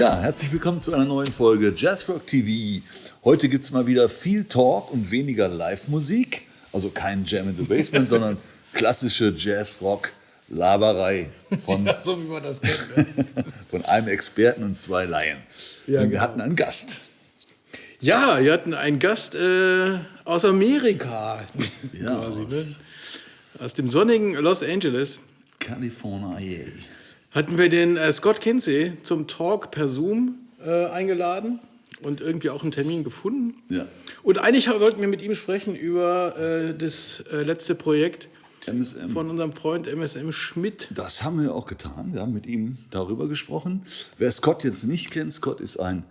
Ja, herzlich willkommen zu einer neuen Folge JazzrockTV. Heute gibt es mal wieder viel Talk und weniger Live-Musik. Also kein Jam in the Basement, sondern klassische Jazz-Rock-Laberei von, ja, so wie man das kennt. Ja. von einem Experten und zwei Laien. Ja, und wir hatten einen Gast. Ja, wir hatten einen Gast aus Amerika. Ja, quasi, aus dem sonnigen Los Angeles. Kalifornien. Hatten wir den SCOTT KINSEY zum Talk per Zoom eingeladen und irgendwie auch einen Termin gefunden. Ja. Und eigentlich wollten wir mit ihm sprechen über das letzte Projekt MSM. Von unserem Freund MSM Schmidt. Das haben wir auch getan. Wir haben mit ihm darüber gesprochen. Wer SCOTT jetzt nicht kennt, SCOTT ist ein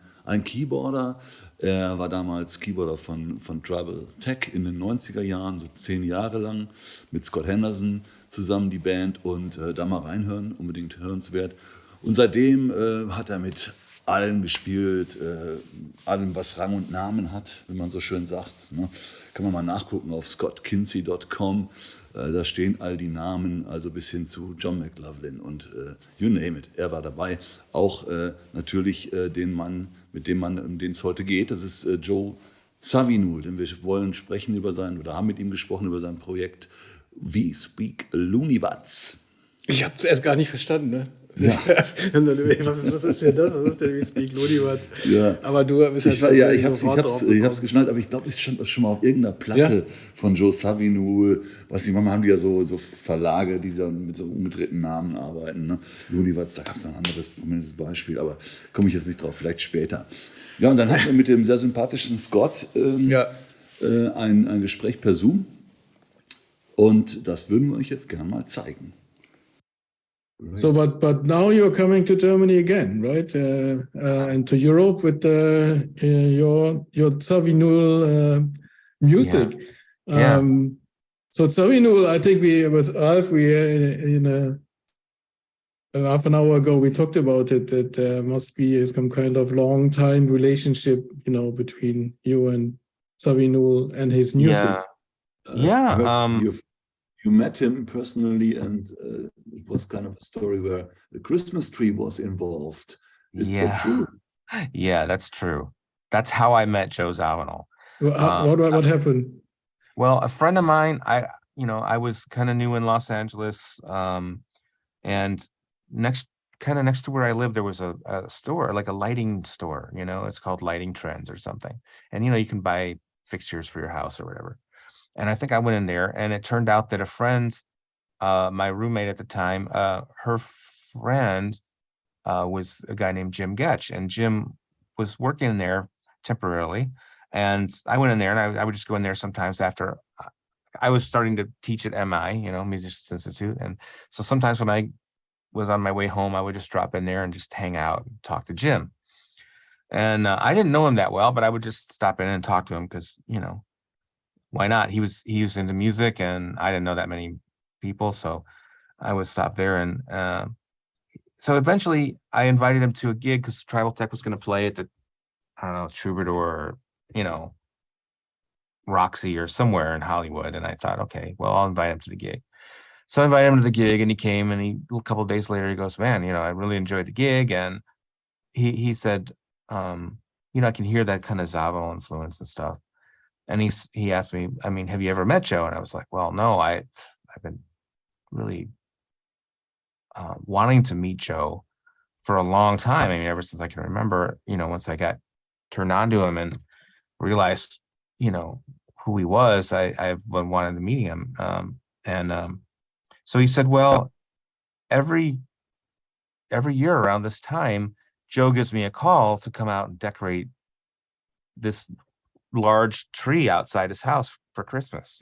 Keyboarder. Er war damals Keyboarder von Treibhaus in den 90er Jahren, so 10 Jahre lang, mit Scott Henderson zusammen die Band, und da mal reinhören, unbedingt hörenswert. Und seitdem hat er mit allen gespielt, allem, was Rang und Namen hat, wie man so schön sagt. Ne? Kann man mal nachgucken auf scottkInsey.com. Da stehen all die Namen, also bis hin zu John McLaughlin und you name it. Er war dabei. Auch natürlich den Mann, um den es heute geht. Das ist Joe Zawinul, denn wir wollen sprechen haben mit ihm gesprochen über sein Projekt SPEAK LUNIWAZ. Ich habe es erst gar nicht verstanden, ne? Ja. was ist denn das? Was ist denn SPEAK LUNIWAZ? Ja. Aber du bist ich hab's geschnallt, aber ich glaube, es stand schon mal auf irgendeiner Platte von Joe Zawinul. Manchmal haben die ja so Verlage, die mit so umgedrehten Namen arbeiten. Ne? LUNIWAZ, da gab es ein anderes prominentes Beispiel, aber komme ich jetzt nicht drauf, vielleicht später. Ja, und dann hatten wir mit dem sehr sympathischen Scott ein Gespräch per Zoom. Und das würden wir euch jetzt gerne mal zeigen. Right. So, but now you're coming to Germany again, right? And to Europe with your Zawinul music. Yeah. So Zawinul, I think with Ralph, in half an hour ago, we talked about it, that there must be some kind of long time relationship, between you and Zawinul and his music. You met him personally, and it was kind of a story where the Christmas tree was involved. Is that true? Yeah, that's true. That's how I met Joe Zawinul. What happened? Well, a friend of mine, I was kind of new in Los Angeles, and next to where I lived, there was a store, like a lighting store. It's called Lighting Trends or something, and you can buy fixtures for your house or whatever. And I think I went in there, and it turned out that a friend, my roommate at the time, her friend was a guy named Jim Getch, and Jim was working in there temporarily. And I went in there, and I would just go in there sometimes after I was starting to teach at MI, Musicians Institute. And so sometimes when I was on my way home, I would just drop in there and just hang out and talk to Jim. And I didn't know him that well, but I would just stop in and talk to him because, why not? He was into music, and I didn't know that many people, so I would stop there. And so eventually I invited him to a gig because Tribal Tech was going to play at the, I don't know, Troubadour, or, Roxy or somewhere in Hollywood. And I thought, okay, well, I'll invite him to the gig. So I invited him to the gig, and he came, and a couple of days later, he goes, man, I really enjoyed the gig. And he said, I can hear that kind of Zawinul influence and stuff. And he asked me, have you ever met Joe? And I was like, well, no, I've been really wanting to meet Joe for a long time. Ever since I can remember, once I got turned on to him and realized, who he was, I've been wanting to meet him. So he said, well, every year around this time, Joe gives me a call to come out and decorate this large tree outside his house for Christmas.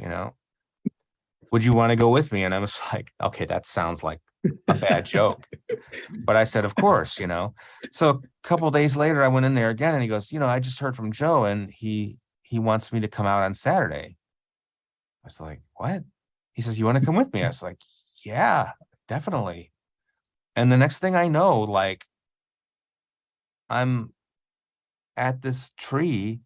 Would you want to go with me? And I was like, okay, that sounds like a bad joke, but I said, of course. So a couple of days later, I went in there again, and he goes, I just heard from Joe, and he wants me to come out on Saturday. I was like, what? He says, you want to come with me? I was like, yeah, definitely. And the next thing I know, I'm at this tree.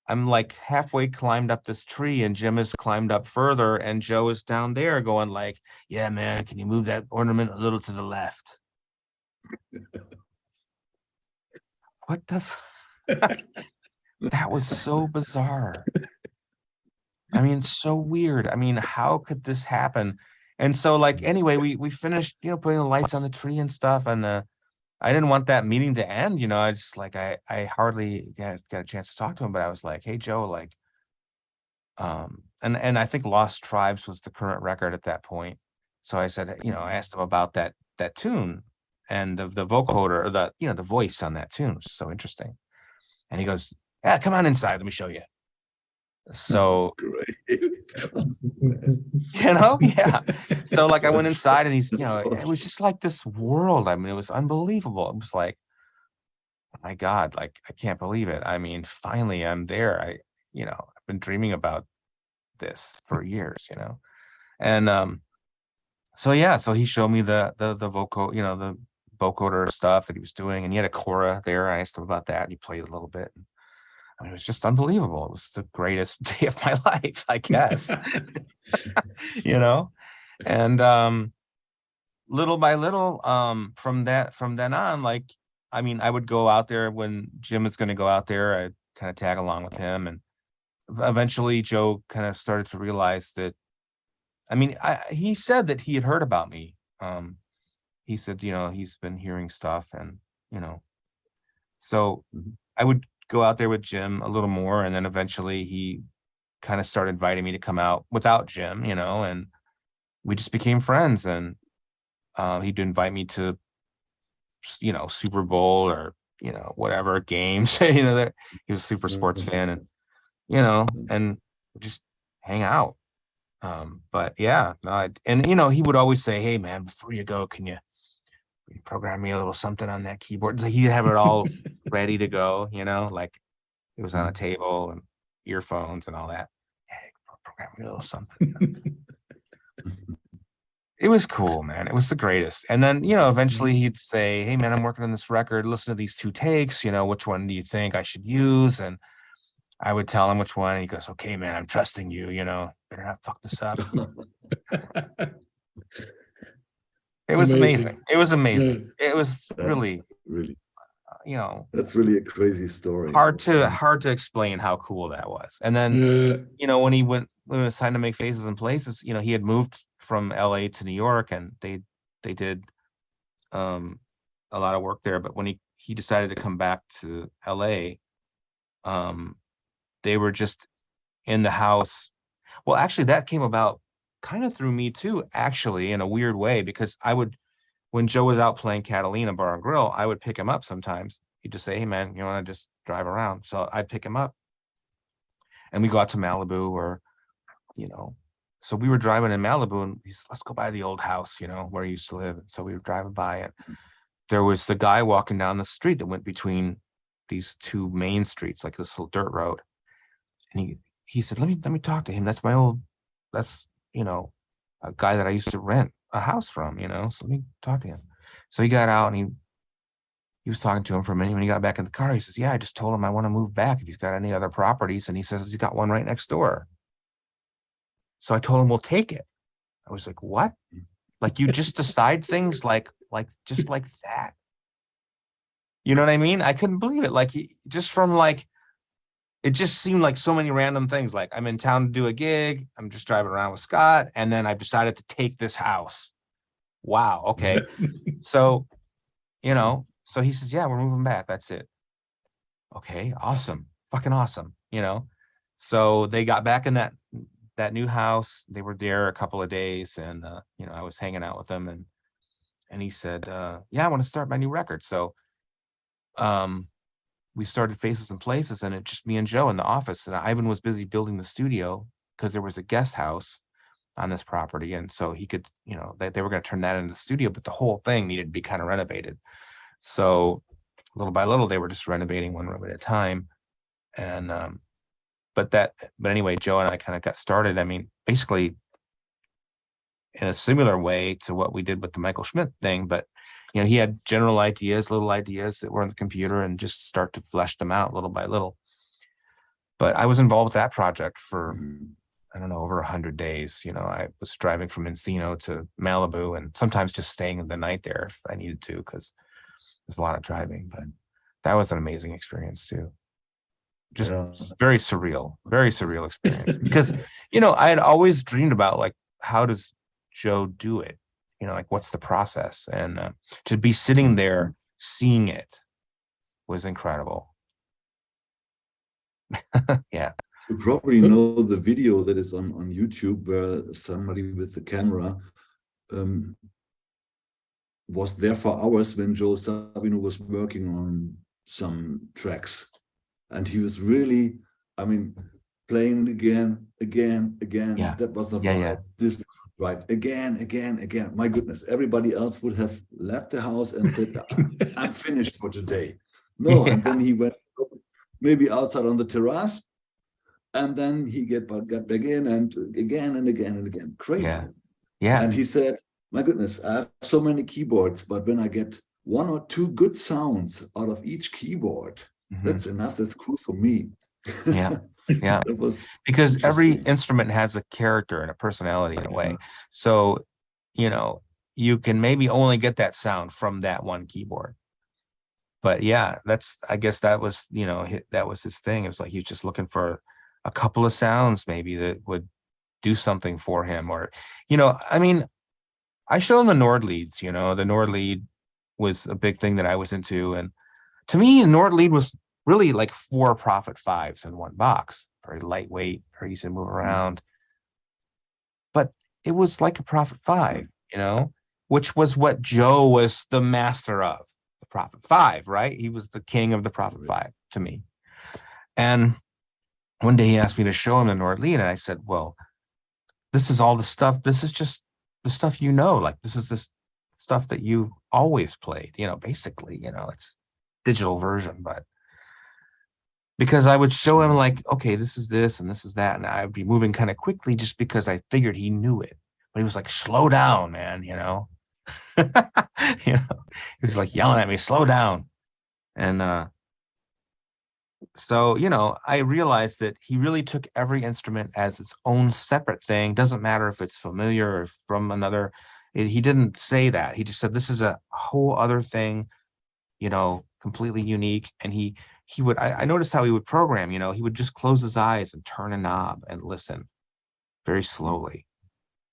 I'm like halfway climbed up this tree, and Jim has climbed up further, and Joe is down there going like, yeah, man, can you move that ornament a little to the left? what the that was so bizarre. I mean, so weird. I mean, how could this happen? And so, like, anyway, we finished, putting the lights on the tree and stuff. And I didn't want that meeting to end. I just like, I hardly got a chance to talk to him, but I was like, hey, Joe, like, and I think Lost Tribes was the current record at that point. So I said, I asked him about that tune and the vocoder, or the voice on that tune, which is so interesting. And he goes, yeah, come on inside, let me show you. So, yeah. So like I went inside and he's, it was just like this world. I mean, it was unbelievable. It was like, oh my God, like, I can't believe it. I mean, finally I'm there. I've been dreaming about this for years, and, so yeah, so he showed me the the vocoder stuff that he was doing, and he had a Cora there. I asked him about that and he played a little bit. I mean, it was just unbelievable. It was the greatest day of my life, I guess. And little by little, from then on, like, I mean, I would go out there when Jim was going to go out there. I'd kind of tag along with him, and eventually Joe kind of started to realize that, I mean, he said that he had heard about me. He said, he's been hearing stuff, and, so I would go out there with Jim a little more, and then eventually he kind of started inviting me to come out without Jim, and we just became friends. And he'd invite me to, Super Bowl or whatever games. He was a super sports fan, and and just hang out. But yeah, and he would always say, hey man, before you go, can you program me a little something on that keyboard? So he'd have it all ready to go, like it was on a table and earphones and all that. Hey, program me a little something. It was cool, man. It was the greatest. And then, eventually he'd say, hey man, I'm working on this record. Listen to these 2 takes, which one do you think I should use? And I would tell him which one. And he goes, okay, man, I'm trusting you, better not fuck this up. It was amazing. It was amazing. Yeah. It was really, that's really a crazy story. Hard to explain how cool that was. And then, when it was time to make Faces and Places, he had moved from LA to New York, and they did a lot of work there. But when he decided to come back to LA, they were just in the house. Well, actually, that came about kind of through me too, actually, in a weird way, because when Joe was out playing Catalina Bar and Grill, I would pick him up sometimes. He'd just say, hey man, you want to just drive around? So I'd pick him up and we go out to Malibu, or, so we were driving in Malibu, and he said, let's go by the old house, where he used to live. And so we were driving by, and there was the guy walking down the street that went between these 2 main streets, like this little dirt road. And he said, let me talk to him. That's a guy that I used to rent a house from, so let me talk to him. So he got out, and he was talking to him for a minute. When he got back in the car, he says, yeah, I just told him I want to move back if he's got any other properties. And he says he's got one right next door. So I told him, we'll take it. I was like, what? Like, you just decide things just like that. You know what I mean? I couldn't believe it. Like, just from like, it just seemed like so many random things. Like, I'm in town to do a gig. I'm just driving around with Scott. And then I've decided to take this house. Wow. Okay. So, so he says, yeah, we're moving back. That's it. Okay. Awesome. Fucking awesome. So they got back in that new house. They were there a couple of days, and, I was hanging out with them, and he said, yeah, I want to start my new record. So, we started Faces and Places, and it just me and Joe in the office. And Ivan was busy building the studio because there was a guest house on this property. And so he could, they were going to turn that into the studio, but the whole thing needed to be kind of renovated. So little by little, they were just renovating one room at a time. And, but anyway, Joe and I kind of got started. I mean, basically in a similar way to what we did with the Michael Schmidt thing, but he had general ideas, little ideas that were on the computer, and just start to flesh them out little by little. But I was involved with that project for, I don't know, over 100 days. I was driving from Encino to Malibu, and sometimes just staying the night there if I needed to, because there's a lot of driving. That was an amazing experience too. Just very surreal experience. Because, I had always dreamed about, like, how does Joe do it? Like, what's the process? And to be sitting there seeing it was incredible. Yeah. You probably know the video that is on YouTube where somebody with the camera was there for hours when Joe Zawinul was working on some tracks. And he was really, playing again. Yeah. That was not right. This was right. Again. My goodness, everybody else would have left the house and said, I'm finished for today. No, and then he went maybe outside on the terrace, and then he got back in and again. Crazy. Yeah. And he said, my goodness, I have so many keyboards, but when I get 1 or 2 good sounds out of each keyboard, that's enough. That's cool for me. Yeah. That was because every instrument has a character and a personality in a way. So, you can maybe only get that sound from that one keyboard. But yeah, I guess that was, that was his thing. It was like he was just looking for a couple of sounds maybe that would do something for him. Or, I showed him the Nord leads. The Nord lead was a big thing that I was into. And to me, the Nord lead was really like 4 Prophet 5s in one box. Very lightweight, very easy to move around. But it was like a Prophet 5, which was what Joe was the master of. The Prophet 5, right? He was the king of the Prophet 5 to me. And one day he asked me to show him the Nord lead, and I said, well, this is all the stuff. This is just the stuff like this is this stuff that you've always played, basically, it's digital version, but because I would show him like, okay, this is this and this is that, and I would be moving kind of quickly just because I figured he knew it. But he was like, slow down, man, He was like yelling at me, slow down. And so, I realized that he really took every instrument as its own separate thing. Doesn't matter if it's familiar or from another. He didn't say that. He just said, this is a whole other thing, completely unique. And he would, I noticed how he would program, he would just close his eyes and turn a knob and listen very slowly.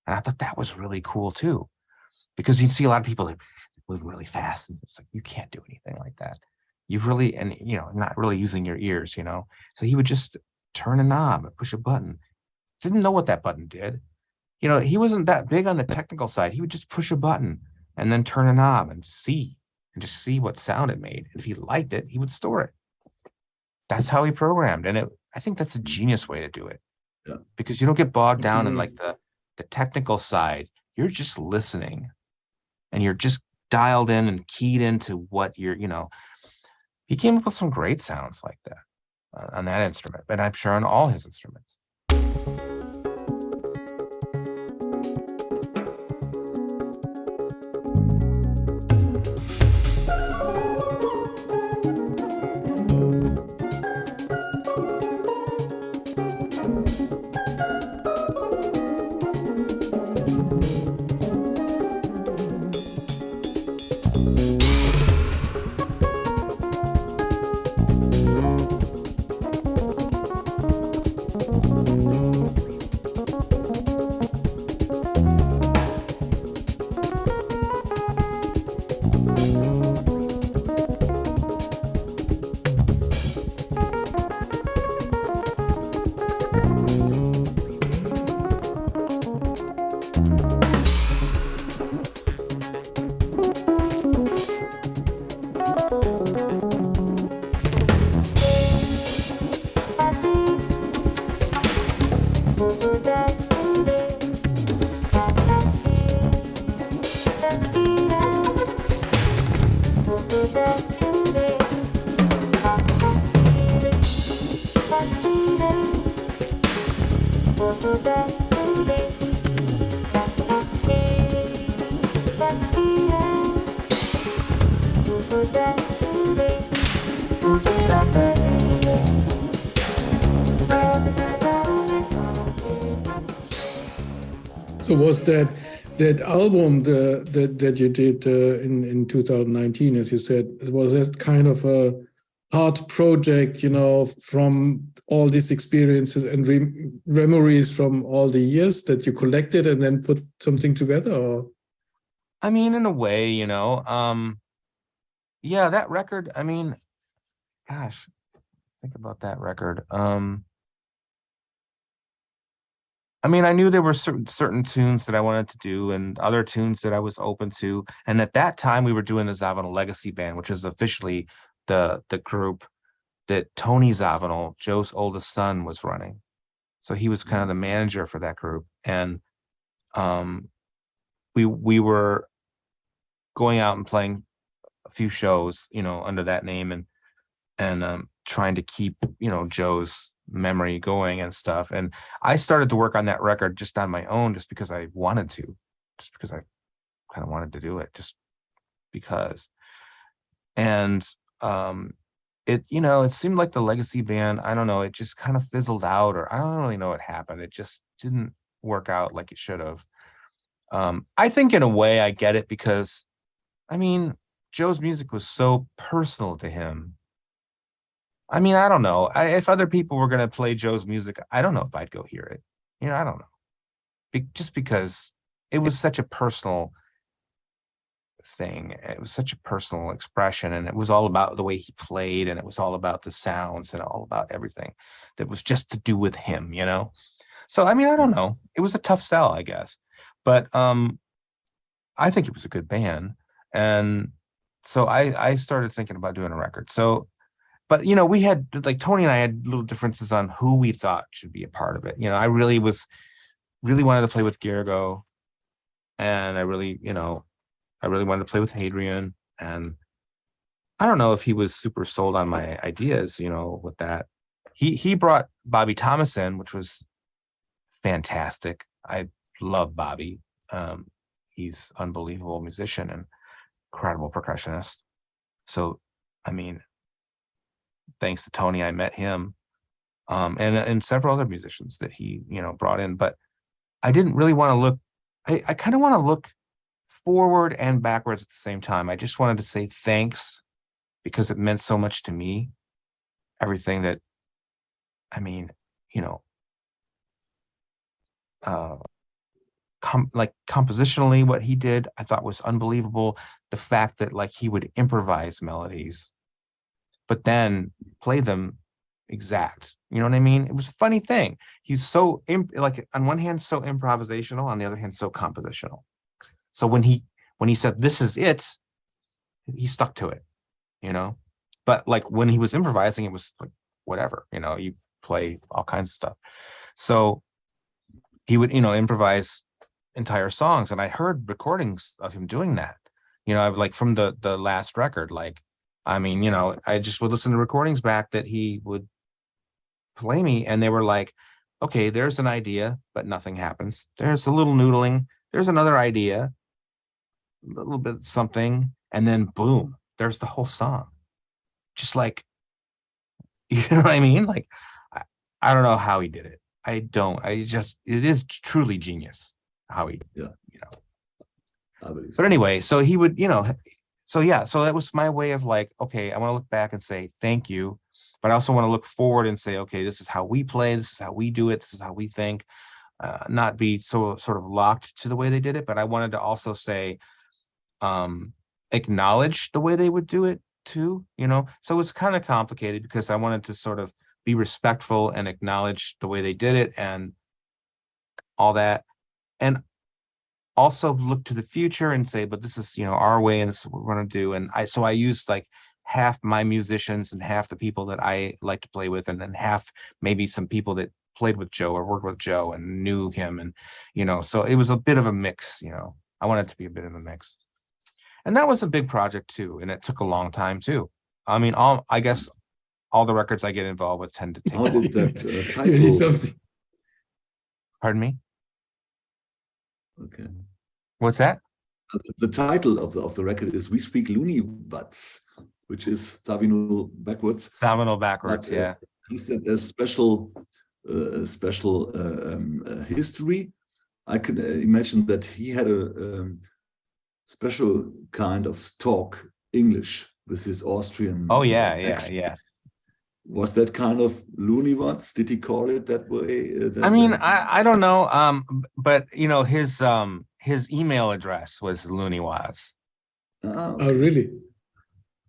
And I thought that was really cool too, because you'd see a lot of people that move really fast. And it's like, you can't do anything like that. You've really, and not really using your ears, So he would just turn a knob and push a button. Didn't know what that button did. He wasn't that big on the technical side. He would just push a button and then turn a knob and just see what sound it made. And if he liked it, he would store it. That's how he programmed. And I think that's a genius way to do it. Yeah. Because you don't get bogged down in like the technical side. You're just listening and you're just dialed in and keyed into what you're, he came up with some great sounds like that on that instrument, and I'm sure on all his instruments. So was that album that you did in 2019, as you said, was that kind of a art project, you know, from all these experiences and memories from all the years that you collected and then put something together? Or? I mean, in a way, you know, yeah, that record, I mean, gosh, think about that record. I mean, I knew there were certain tunes that I wanted to do and other tunes that I was open to. And at that time, we were doing the Zawinul Legacy Band, which is officially the group that Tony Zawinul, Joe's oldest son, was running. So he was kind of the manager for that group. And we were going out and playing a few shows, you know, under that name and trying to keep, you know, Joe's memory going and stuff. And I started to work on that record just on my own, just because I wanted to, just because I kind of wanted to do it, just because. And it, you know, it seemed like the Legacy Band, I don't know, it just kind of fizzled out, or I don't really know what happened. It just didn't work out like it should have. I think in a way I get it, because I mean, Joe's music was so personal to him. I mean, I don't know. If other people were going to play Joe's music, I don't know if I'd go hear it. You know, I don't know. Just because it was such a personal thing. It was such a personal expression, and it was all about the way he played, and it was all about the sounds and all about everything that was just to do with him, you know? So, I mean, I don't know. It was a tough sell, I guess. But I think it was a good band. And so I started thinking about doing a record. So, but, you know, we had, like, Tony and I had little differences on who we thought should be a part of it. You know, I really wanted to play with Gergo, and I really wanted to play with Hadrien. And I don't know if he was super sold on my ideas, you know, with that. He brought Bobby Thomas in, which was fantastic. I love Bobby. He's an unbelievable musician and incredible percussionist. So, I mean, thanks to Tony, I met him, and several other musicians that he, you know, brought in. But I didn't really want to look. I kind of want to look forward and backwards at the same time. I just wanted to say thanks, because it meant so much to me. Everything that, I mean, you know, like compositionally, what he did, I thought was unbelievable. The fact that, like, he would improvise melodies, but then play them exact. You know what I mean? It was a funny thing. He's so like, on one hand so improvisational, on the other hand so compositional. So when he said this is it, he stuck to it, you know. But like when he was improvising, it was like whatever, you know. You play all kinds of stuff. So he would, you know, improvise entire songs, and I heard recordings of him doing that. You know, like from the last record, like, I mean, you know, I just would listen to recordings back that he would play me, and they were like, okay, there's an idea, but nothing happens. There's a little noodling. There's another idea, a little bit something, and then boom, there's the whole song. Just like, you know what I mean? Like, I don't know how he did it. It is truly genius how he, you know. But anyway, so he would, you know, so yeah, so that was my way of like, okay, I want to look back and say thank you, but I also want to look forward and say, okay, this is how we play, this is how we do it, this is how we think, not be so sort of locked to the way they did it, but I wanted to also say, acknowledge the way they would do it too, you know. So it was kind of complicated, because I wanted to sort of be respectful and acknowledge the way they did it and all that, and also look to the future and say, but this is, you know, our way, and this is what we're going to do. And so I used like half my musicians and half the people that I like to play with, and then half maybe some people that played with Joe or worked with Joe and knew him, and, you know, so it was a bit of a mix, you know. I wanted it to be a bit of a mix. And that was a big project too, and it took a long time too. I mean, I guess all the records I get involved with tend to take. How did that title? Pardon me? Okay. What's that? The title of the record is "We Speak Luniwaz," which is Zawinul backwards. Zawinul backwards, but, yeah. Is that a special history? I could imagine that he had a special kind of talk English with his Austrian Oh yeah, accent. yeah. Was that kind of Luniwaz? Did he call it that way? I mean, I don't know. But you know, his email address was Luniwaz. okay. Oh, really?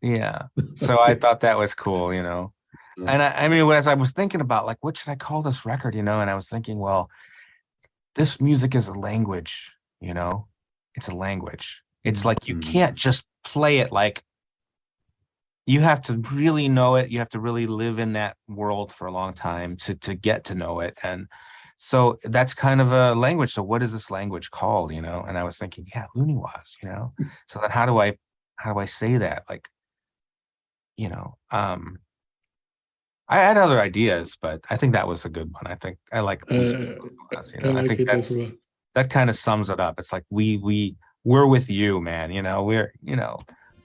Yeah. So I thought that was cool, you know. And I mean, as I was thinking about like, what should I call this record, you know, and I was thinking, well, this music is a language, you know, it's a language. It's like you can't just play it like, you have to really know it. You have to really live in that world for a long time to get to know it. And so that's kind of a language. So what is this language called, you know? And I was thinking, yeah, Luniwaz, you know? So then how do I say that? Like, you know, I had other ideas, but I think that was a good one. I think I like Luniwaz, you know? I like it as well. That kind of sums it up. It's like we're with you, man. You know,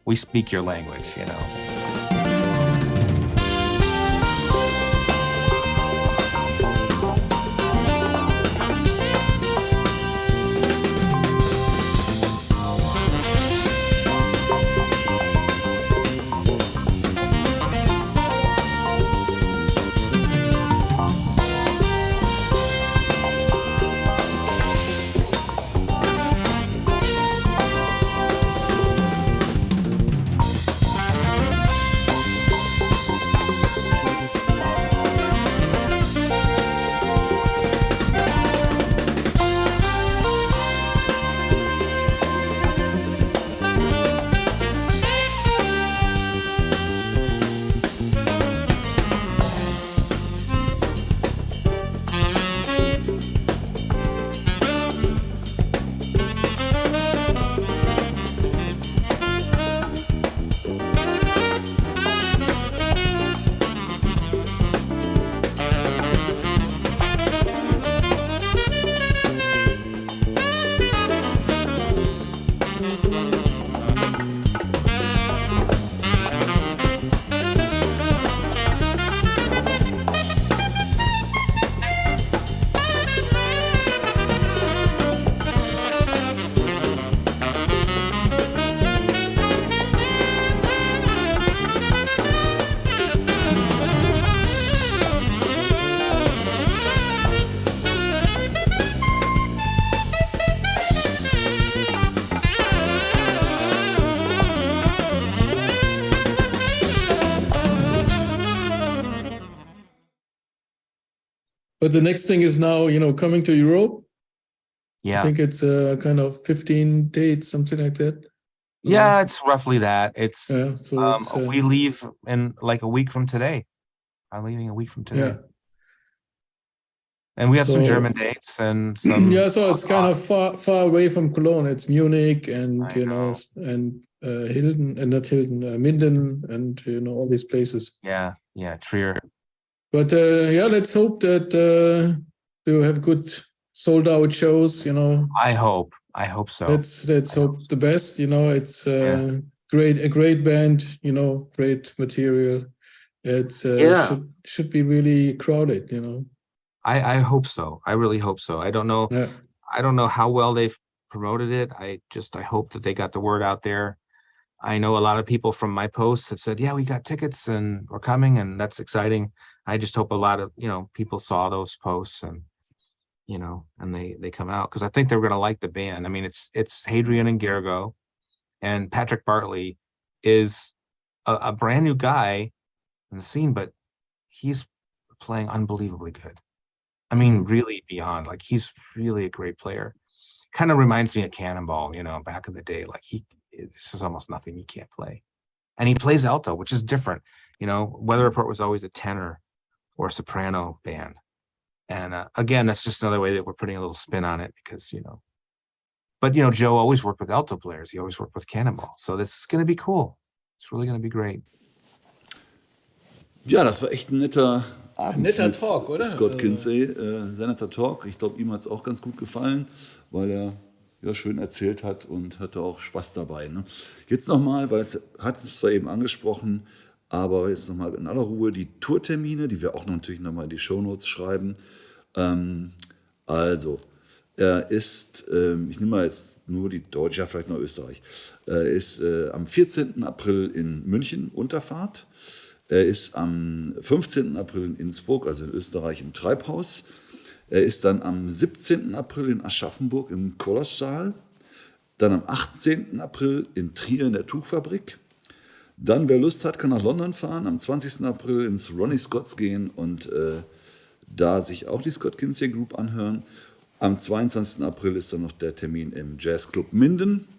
we speak your language, you know. But the next thing is now, you know, coming to Europe. Yeah. I think it's kind of 15 dates, something like that. Yeah, it's roughly that. It's so we leave in like a week from today. I'm leaving a week from today. Yeah. And we have some So- German dates and some Yeah, so it's kind of far away from Cologne. It's Munich and I know. and Hilden, and not Hilden, Minden, and you know, all these places. yeah, Trier. But yeah, let's hope that we'll have good sold out shows. You know, I hope so. let's hope the best. You know, it's Yeah. a great band. You know, great material. It's Yeah. should be really crowded. You know. I hope so. I really hope so. I don't know. Yeah. I don't know how well they've promoted it. I hope that they got the word out there. I know a lot of people from my posts have said, yeah, we got tickets and we're coming, and that's exciting. I just hope a lot of, you know, people saw those posts and, you know, and they come out, because I think they're going to like the band. I mean, it's Hadrien and Gergo, and Patrick Bartley is a brand new guy in the scene, but he's playing unbelievably good. I mean, really beyond, like, he's really a great player. Kind of reminds me of Cannonball, you know, back in the day. Like, this is almost nothing he can't play. And he plays alto, which is different. You know, Weather Report was always a tenor or a soprano band. And again, that's just another way that we're putting a little spin on it, because, you know, but, you know, Joe always worked with alto players. He always worked with Cannonball. So this is going to be cool. It's really going to be great. Ja, das war echt ein netter Abend. Netter mit Talk, oder? Scott Kinsey, sehr netter Talk. Ich glaube, ihm hat es auch ganz gut gefallen, weil er ja schön erzählt hat und hatte auch Spaß dabei. Ne? Jetzt nochmal, weil es hat es zwar eben angesprochen, aber jetzt nochmal in aller Ruhe die Tourtermine, die wir auch natürlich nochmal in die Shownotes schreiben. Also, Er ist, ich nehme mal jetzt nur die Deutsche, ja vielleicht noch Österreich, er ist am 14. April in München, Unterfahrt. Er ist am 15. April in Innsbruck, also in Österreich, im Treibhaus. Er ist dann am 17. April in Aschaffenburg im Colos Saal. Dann am 18. April in Trier in der Tuchfabrik. Dann, wer Lust hat, kann nach London fahren. Am 20. April ins Ronnie Scotts gehen und da sich auch die SCOTT KINSEY Group anhören. Am 22. April ist dann noch der Termin im Jazzclub Minden.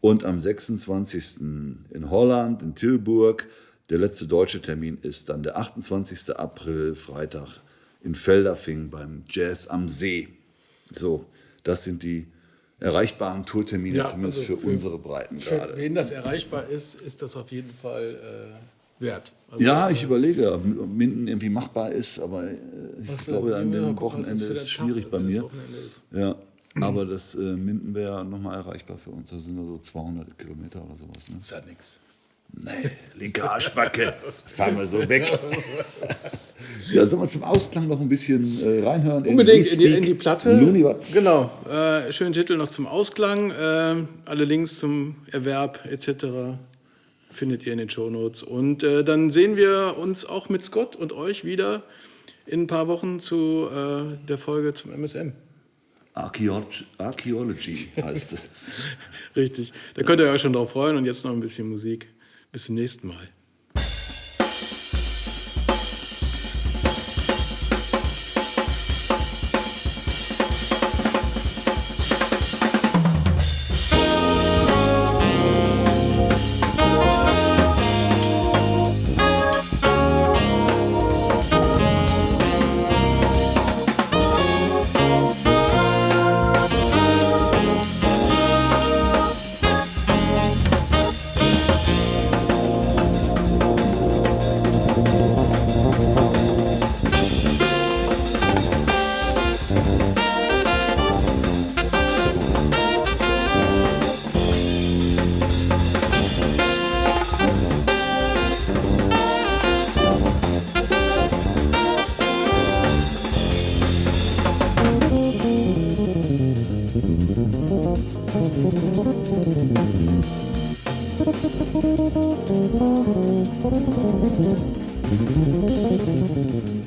Und am 26. in Holland, in Tilburg. Der letzte deutsche Termin ist dann der 28. April, Freitag, in Feldafing beim Jazz am See. So, das sind die erreichbaren Tourtermine, Ja, zumindest also für unsere Breiten Für gerade. wen das erreichbar ist, ist das auf jeden Fall wert. Also, Ja, ich überlege, ob Minden irgendwie machbar ist, aber ich glaube, an dem gucken, was das Wochenende für ist der schwierig Tag, bei wenn das mir. Wochenende ist. Ja, aber das Minden wäre nochmal erreichbar für uns. Das sind nur so 200 Kilometer oder sowas. Ne? Ist ja nix. Nee, linke Arschbacke, fahren wir so weg. Ja, sollen wir zum Ausklang noch ein bisschen reinhören? Unbedingt in die SPEAK Platte. LUNIWAZ. Genau. Schönen Titel noch zum Ausklang. Alle Links zum Erwerb etc. findet ihr in den Shownotes. Und dann sehen wir uns auch mit Scott und euch wieder in ein paar Wochen zu der Folge zum MSM. Archaeology heißt es. Richtig. Da könnt ihr euch schon drauf freuen. Und jetzt noch ein bisschen Musik. Bis zum nächsten Mal.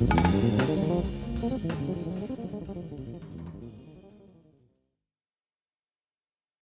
Thank you.